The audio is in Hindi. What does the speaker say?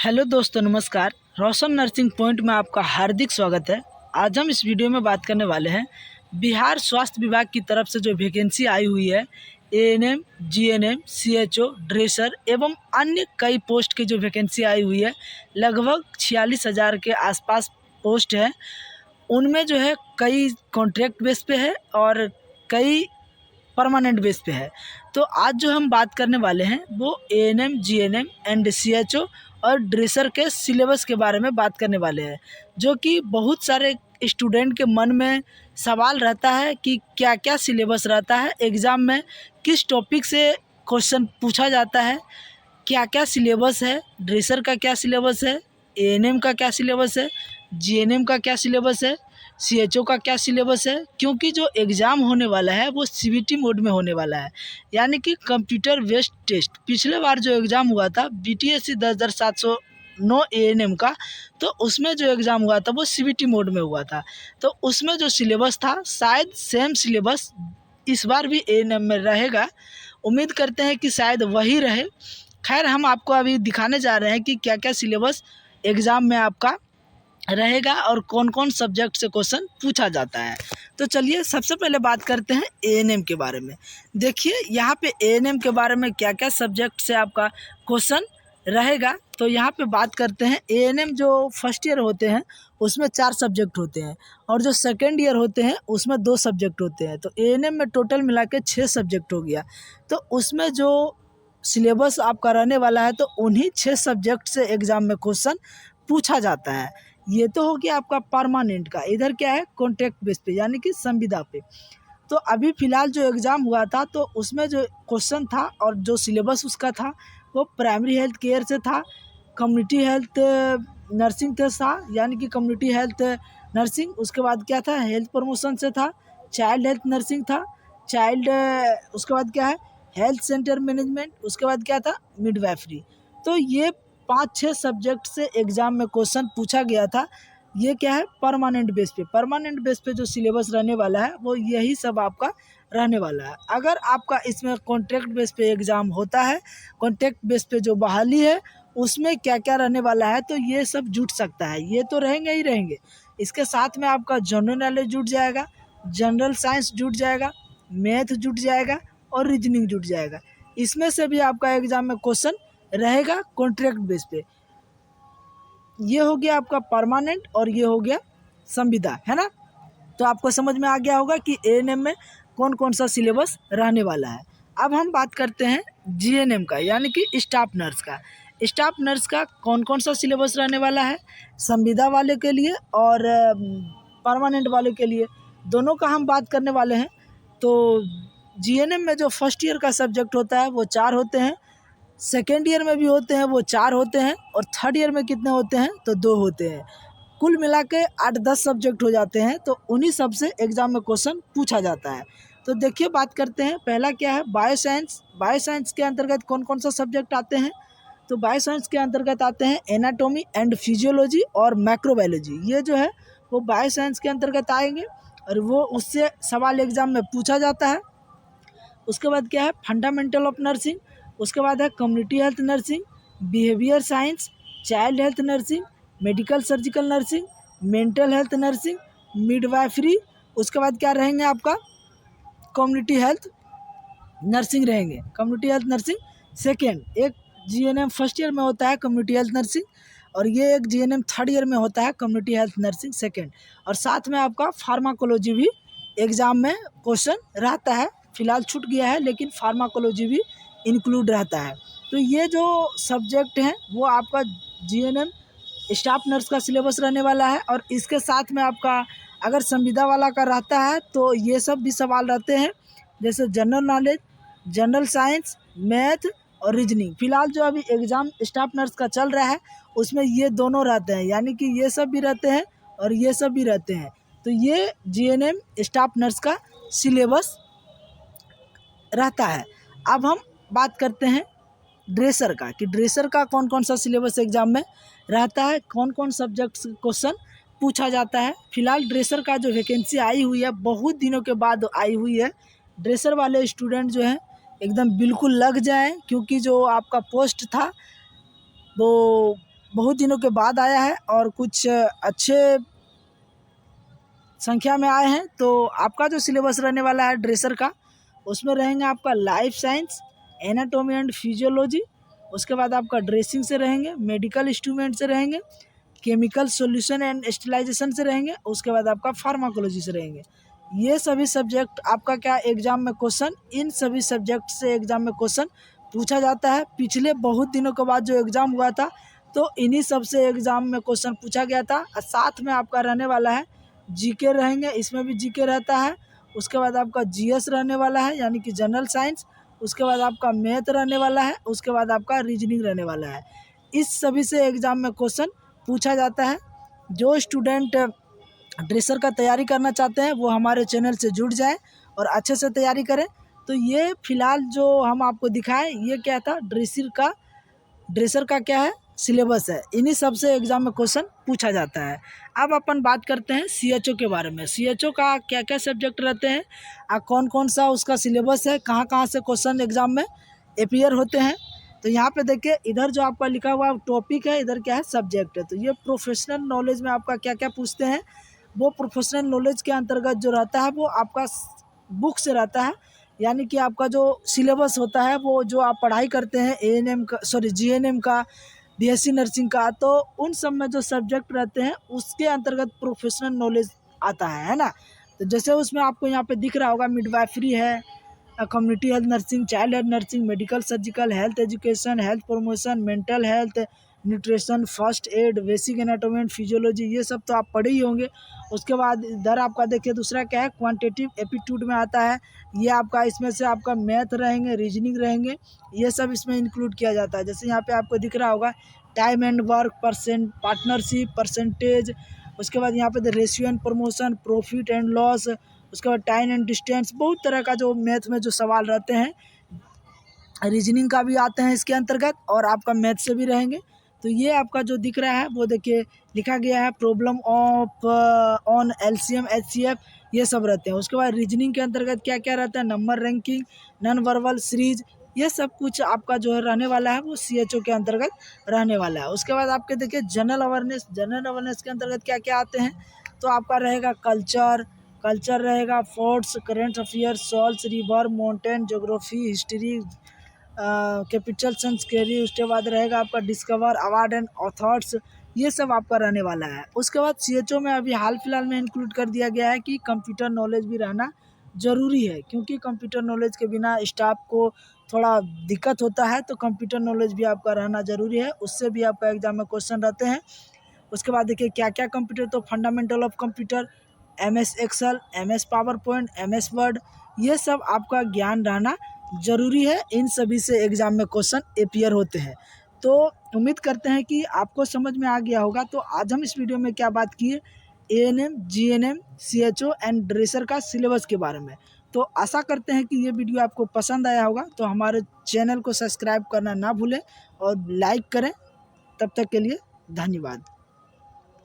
हेलो दोस्तों, नमस्कार। रोशन नर्सिंग पॉइंट में आपका हार्दिक स्वागत है। आज हम इस वीडियो में बात करने वाले हैं बिहार स्वास्थ्य विभाग की तरफ से जो वैकेंसी आई हुई है एएनएम, जीएनएम, सीएचओ, ड्रेसर एवं अन्य कई पोस्ट की जो वैकेंसी आई हुई है। लगभग 46,000 के आसपास पोस्ट है। उनमें जो है कई कॉन्ट्रैक्ट बेस पे है और कई परमानेंट बेस पे है। तो आज जो हम बात करने वाले हैं वो एएनएम, जीएनएम एंड सीएचओ और ड्रेसर के सिलेबस के बारे में बात करने वाले हैं, जो कि बहुत सारे स्टूडेंट के मन में सवाल रहता है कि क्या क्या सिलेबस रहता है एग्ज़ाम में, किस टॉपिक से क्वेश्चन पूछा जाता है, क्या क्या सिलेबस है, ड्रेसर का क्या सिलेबस है, एएनएम का क्या सिलेबस है, जीएनएम का क्या सिलेबस है, सीएचओ का क्या सिलेबस है। क्योंकि जो एग्ज़ाम होने वाला है वो सीबीटी मोड में होने वाला है, यानी कि कंप्यूटर बेस्ड टेस्ट। पिछले बार जो एग्ज़ाम हुआ था बीटीएससी 10,709 एएनएम का, तो उसमें जो एग्ज़ाम हुआ था वो सीबीटी मोड में हुआ था। तो उसमें जो सिलेबस था शायद सेम सिलेबस इस बार भी एएनएम में रहेगा। उम्मीद करते हैं कि शायद वही रहे। खैर, हम आपको अभी दिखाने जा रहे हैं कि क्या क्या सिलेबस एग्ज़ाम में आपका रहेगा और कौन कौन सब्जेक्ट से क्वेश्चन पूछा जाता है। तो चलिए सबसे पहले बात करते हैं एएनएम के बारे में। देखिए यहाँ पे एएनएम के बारे में क्या क्या सब्जेक्ट से आपका क्वेश्चन रहेगा। तो यहाँ पे बात करते हैं एएनएम जो फर्स्ट ईयर होते हैं उसमें 4 सब्जेक्ट होते हैं और जो सेकेंड ईयर होते हैं उसमें 2 सब्जेक्ट होते हैं। तो एएनएम में टोटल मिला के 6 सब्जेक्ट हो गया। तो उसमें जो सिलेबस आपका रहने वाला है तो उन्हीं 6 सब्जेक्ट से एग्ज़ाम में क्वेश्चन पूछा जाता है। ये तो हो गया आपका परमानेंट का। इधर क्या है, कॉन्ट्रैक्ट बेस पे यानी कि संविदा पे। तो अभी फ़िलहाल जो एग्ज़ाम हुआ था तो उसमें जो क्वेश्चन था और जो सिलेबस उसका था वो प्राइमरी हेल्थ केयर से था, कम्युनिटी हेल्थ नर्सिंग था, यानी कि कम्युनिटी हेल्थ नर्सिंग। उसके बाद क्या था, हेल्थ प्रमोशन से था, चाइल्ड हेल्थ नर्सिंग था, चाइल्ड उसके बाद क्या है, हेल्थ सेंटर मैनेजमेंट। उसके बाद क्या था, मिडवाइफरी। तो ये 5-6 सब्जेक्ट से एग्ज़ाम में क्वेश्चन पूछा गया था। ये क्या है, परमानेंट बेस पे। परमानेंट बेस पे जो सिलेबस रहने वाला है वो यही सब आपका रहने वाला है। अगर आपका इसमें कॉन्ट्रैक्ट बेस पे एग्ज़ाम होता है, कॉन्ट्रैक्ट बेस पे जो बहाली है उसमें क्या क्या रहने वाला है तो ये सब जुट सकता है। ये तो रहेंगे ही रहेंगे। इसके साथ में आपका जनरल नॉलेज जुट जाएगा, जनरल साइंस जुट जाएगा, मैथ जुट जाएगा और रीजनिंग जुट जाएगा। इसमें से भी आपका एग्ज़ाम में क्वेश्चन रहेगा कॉन्ट्रैक्ट बेस पे। ये हो गया आपका परमानेंट और ये हो गया संविदा, है ना। तो आपको समझ में आ गया होगा कि एएनएम में कौन कौन सा सिलेबस रहने वाला है। अब हम बात करते हैं जीएनएम का, यानी कि स्टाफ नर्स का। स्टाफ नर्स का कौन कौन सा सिलेबस रहने वाला है संविदा वाले के लिए और परमानेंट वाले के लिए, दोनों का हम बात करने वाले हैं। तो जीएनएम में जो फर्स्ट ईयर का सब्जेक्ट होता है वो 4 होते हैं, सेकेंड ईयर में भी होते हैं वो 4 होते हैं और थर्ड ईयर में कितने होते हैं तो 2 होते हैं। कुल मिला के 8-10 सब्जेक्ट हो जाते हैं। तो उन्हीं सब से एग्ज़ाम में क्वेश्चन पूछा जाता है। तो देखिए बात करते हैं, पहला क्या है, बायोसाइंस। बायोसाइंस के अंतर्गत कौन कौन सा सब्जेक्ट आते हैं तो बायोसाइंस के अंतर्गत आते हैं एनाटॉमी एंड फिजियोलॉजी और माइक्रोबायोलॉजी। ये जो है वो बायोसाइंस के अंतर्गत आएंगे और वो उससे सवाल एग्ज़ाम में पूछा जाता है। उसके बाद क्या है, फंडामेंटल ऑफ नर्सिंग। उसके बाद है community health nursing, behaviour science, child health nursing, medical surgical nursing, mental health nursing, midwifery. उसके बाद क्या रहेंगे आपका, कम्युनिटी हेल्थ नर्सिंग रहेंगे। कम्युनिटी हेल्थ नर्सिंग सेकेंड, एक जीएनएम फर्स्ट ईयर में होता है कम्युनिटी हेल्थ नर्सिंग और ये एक जीएनएम थर्ड ईयर में होता है कम्युनिटी हेल्थ नर्सिंग सेकेंड। और साथ में आपका फार्माकोलॉजी भी एग्ज़ाम में क्वेश्चन रहता है। फ़िलहाल छूट गया है लेकिन फार्माकोलॉजी भी इंक्लूड रहता है। तो ये जो सब्जेक्ट हैं वो आपका जीएनएम स्टाफ नर्स का सिलेबस रहने वाला है। और इसके साथ में आपका अगर संविदा वाला का रहता है तो ये सब भी सवाल रहते हैं, जैसे general knowledge, general science, math और रीजनिंग। फ़िलहाल जो अभी एग्ज़ाम स्टाफ नर्स का चल रहा है उसमें ये दोनों रहते हैं, यानी कि ये सब भी रहते हैं और ये सब भी रहते हैं। तो ये जीएनएम स्टाफ नर्स का सिलेबस रहता है। अब हम बात करते हैं ड्रेसर का, कि ड्रेसर का कौन कौन सा सिलेबस एग्ज़ाम में रहता है, कौन कौन सब्जेक्ट से क्वेश्चन पूछा जाता है। फ़िलहाल ड्रेसर का जो वैकेंसी आई हुई है बहुत दिनों के बाद आई हुई है। ड्रेसर वाले स्टूडेंट जो हैं एकदम बिल्कुल लग जाएं, क्योंकि जो आपका पोस्ट था वो बहुत दिनों के बाद आया है और कुछ अच्छे संख्या में आए हैं। तो आपका जो सिलेबस रहने वाला है ड्रेसर का, उसमें रहेंगे आपका life science, anatomy and physiology, उसके बाद आपका ड्रेसिंग से रहेंगे, मेडिकल इंस्ट्रूमेंट से रहेंगे, केमिकल सॉल्यूशन एंड स्टेलाइजेशन से रहेंगे, उसके बाद आपका फार्माकोलॉजी से रहेंगे। ये सभी सब्जेक्ट आपका क्या एग्जाम में क्वेश्चन, इन सभी सब्जेक्ट से एग्जाम में क्वेश्चन पूछा जाता है। पिछले बहुत दिनों के बाद जो एग्ज़ाम हुआ था तो इन्हीं सब से एग्ज़ाम में क्वेश्चन पूछा गया था। और साथ में आपका रहने वाला है जीके रहेंगे, इसमें भी जीके रहता है। उसके बाद आपका जीएस रहने वाला है यानी कि जनरल साइंस, उसके बाद आपका मैथ रहने वाला है, उसके बाद आपका रीजनिंग रहने वाला है। इस सभी से एग्ज़ाम में क्वेश्चन पूछा जाता है। जो स्टूडेंट ड्रेसर का तैयारी करना चाहते हैं वो हमारे चैनल से जुड़ जाएं और अच्छे से तैयारी करें। तो ये फ़िलहाल जो हम आपको दिखाएं ये क्या था, ड्रेसर का क्या है सिलेबस है, इन्हीं सब से एग्ज़ाम में क्वेश्चन पूछा जाता है। अब अपन बात करते हैं सीएचओ के बारे में। सीएचओ का क्या क्या सब्जेक्ट रहते हैं, कौन कौन सा उसका सिलेबस है, कहाँ कहाँ से क्वेश्चन एग्ज़ाम में अपीयर होते हैं। तो यहाँ पे देखिए, इधर जो आपका लिखा हुआ टॉपिक है, इधर क्या है सब्जेक्ट है। तो ये प्रोफेशनल नॉलेज में आपका क्या क्या पूछते हैं, वो प्रोफेशनल नॉलेज के अंतर्गत जो रहता है वो आपका बुक से रहता है। यानी कि आपका जो सिलेबस होता है वो जो आप पढ़ाई करते हैं एएनएम का, सॉरी जीएनएम का, बीएससी नर्सिंग का, तो उन सब में जो सब्जेक्ट रहते हैं उसके अंतर्गत प्रोफेशनल नॉलेज आता है ना। तो जैसे उसमें आपको यहाँ पे दिख रहा होगा मिडवाइफरी है, community health nursing, child health nursing, medical surgical, health education, health promotion, mental health, nutrition, first aid, basic anatomy and physiology, ये सब तो आप पढ़े ही होंगे। उसके बाद इधर आपका देखिए दूसरा क्या है, क्वांटिटेटिव एप्टीट्यूड में आता है। ये आपका इसमें से आपका मैथ रहेंगे, रीजनिंग रहेंगे, ये सब इसमें इंक्लूड किया जाता है। जैसे यहाँ पे आपको दिख रहा होगा time and work, partnership, percentage, उसके बाद यहाँ पे ratio and promotion, profit and loss, उसके बाद टाइम एंड डिस्टेंस, बहुत तरह का जो मैथ में जो सवाल रहते हैं, रीजनिंग का भी आते हैं इसके अंतर्गत और आपका मैथ से भी रहेंगे। तो ये आपका जो दिख रहा है वो देखिए लिखा गया है problem of on LCM HCF, ये सब रहते हैं। उसके बाद रीजनिंग के अंतर्गत क्या क्या रहता है, number ranking, non verbal series, ये सब कुछ आपका जो है रहने वाला है वो सीएचओ के अंतर्गत रहने वाला है। उसके बाद आपके देखिए जनरल अवेयरनेस, जनरल अवेयरनेस के अंतर्गत क्या क्या आते हैं, तो आपका रहेगा कल्चर रहेगा, forts, current affair, souls, river, mountain, geography, history, capital संस्कृति, उसके बाद रहेगा आपका डिस्कवर, अवार्ड एंड ऑथर्स, ये सब आपका रहने वाला है। उसके बाद सीएचओ में अभी हाल फिलहाल में इंक्लूड कर दिया गया है कि कंप्यूटर नॉलेज भी रहना ज़रूरी है, क्योंकि कंप्यूटर नॉलेज के बिना स्टाफ को थोड़ा दिक्कत होता है। तो कंप्यूटर नॉलेज भी आपका रहना ज़रूरी है, उससे भी आपका एग्जाम में क्वेश्चन रहते हैं। उसके बाद देखिए क्या क्या कंप्यूटर, तो fundamental of computer, MS Excel, MS power point, MS Word, ये सब आपका ज्ञान रहना ज़रूरी है। इन सभी से एग्ज़ाम में क्वेश्चन अपीयर होते हैं। तो उम्मीद करते हैं कि आपको समझ में आ गया होगा। तो आज हम इस वीडियो में क्या बात किए, ANM, GNM, CHO and dresser का सिलेबस के बारे में। तो आशा करते हैं कि ये वीडियो आपको पसंद आया होगा। तो हमारे चैनल को सब्सक्राइब करना ना भूलें और लाइक करें। तब तक के लिए धन्यवाद।